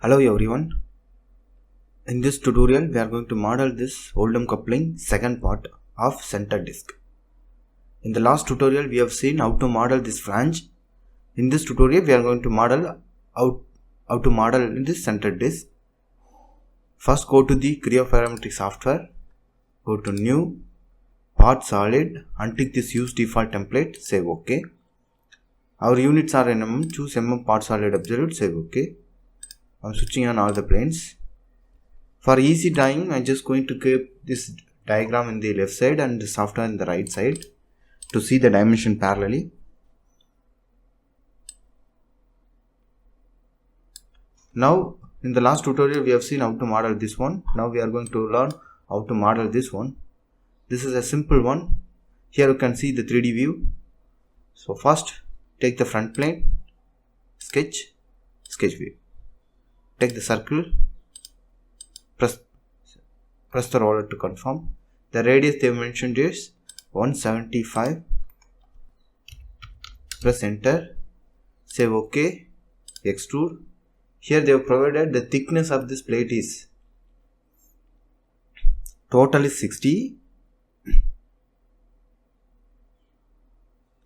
Hello everyone. In this tutorial we are going to model this Oldham coupling second part of center disk. In the last tutorial we have seen how to model this flange. In this tutorial we are going to model how to model in this center disk. First go to the Creo Parametric software, go to new, part solid, untick this use default template, save OK. Our units are in mm, choose mm part solid absolute, save OK. I'm switching on all the planes. For easy drawing, I'm just going to keep this diagram in the left side and the software in the right side to see the dimension parallelly. Now, in the last tutorial, we have seen how to model this one. Now we are going to learn how to model this one. This is a simple one. Here you can see the 3D view. So first, take the front plane, sketch view. Take the circle, press the roller to confirm. The radius they mentioned is 175. Press enter, save OK, extrude. Here they have provided the thickness of this plate is total is 60.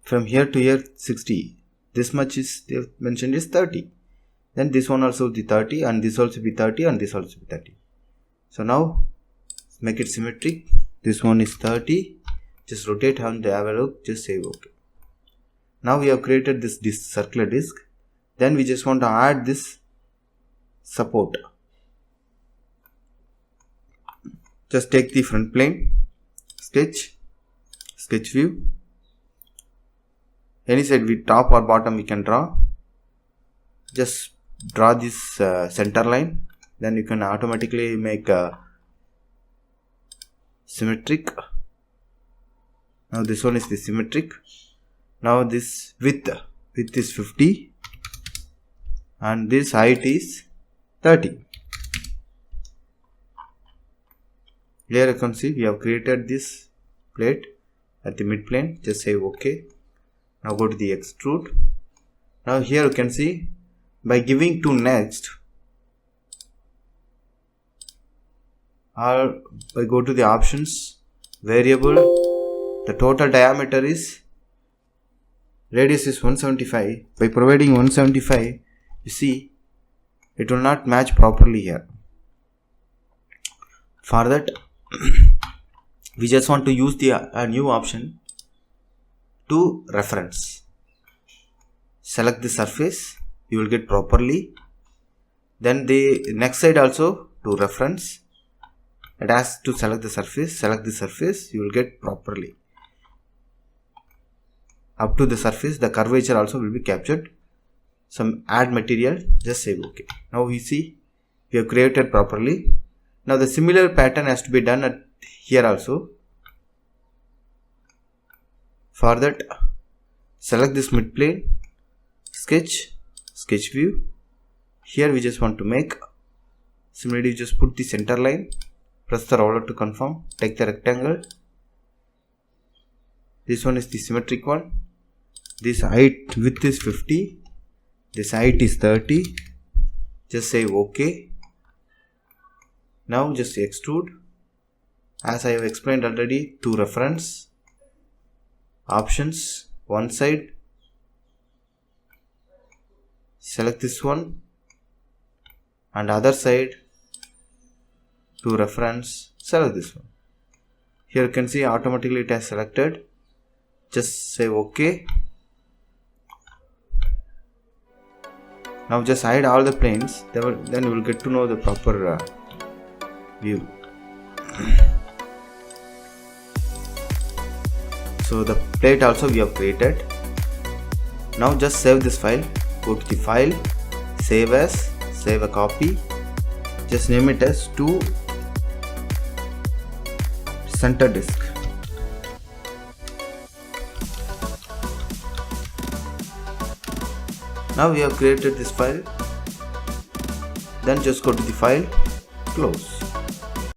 From here to here 60. This much is they have mentioned is 30. Then this one also be 30 and this also be 30 and this also be 30. So now make it symmetric. This one is 30. Just rotate and have a look. Just save OK. Now we have created this circular disc. Then we just want to add this support. Just take the front plane, sketch view. Any side we top or bottom we can draw. Just draw this center line, then you can automatically make symmetric. Now this one is the symmetric. Now this width is 50 and this height is 30. Here you can see we have created this plate at the mid plane. Just say OK. Now go to the extrude. Now here you can see by giving to next or by go to the options variable, the total diameter is radius is 175. By providing 175, you see it will not match properly here. For that we just want to use a new option to reference. Select the surface, you will get properly. Then the next side also to reference. It has to select the surface, you will get properly. Up to the surface, the curvature also will be captured. Some add material, just save OK. Now we see we have created properly. Now the similar pattern has to be done at here also. For that, select this mid plane, sketch view. Here we just want to make, similarly just put the center line, press the roller to confirm, take the rectangle. This one is the symmetric one. This height width is 50, this height is 30. Just say OK. Now just extrude. As I have explained already, to reference, options, one side, select this one, and other side to reference, select this one. Here you can see automatically it has selected. Just say OK. Now just hide all the planes, then you will get to know the proper view. So the plate also we have created. Now just save this file. Go to the file, save as, save a copy. Just name it as to center disk. Now we have created this file. Then just go to the file, close.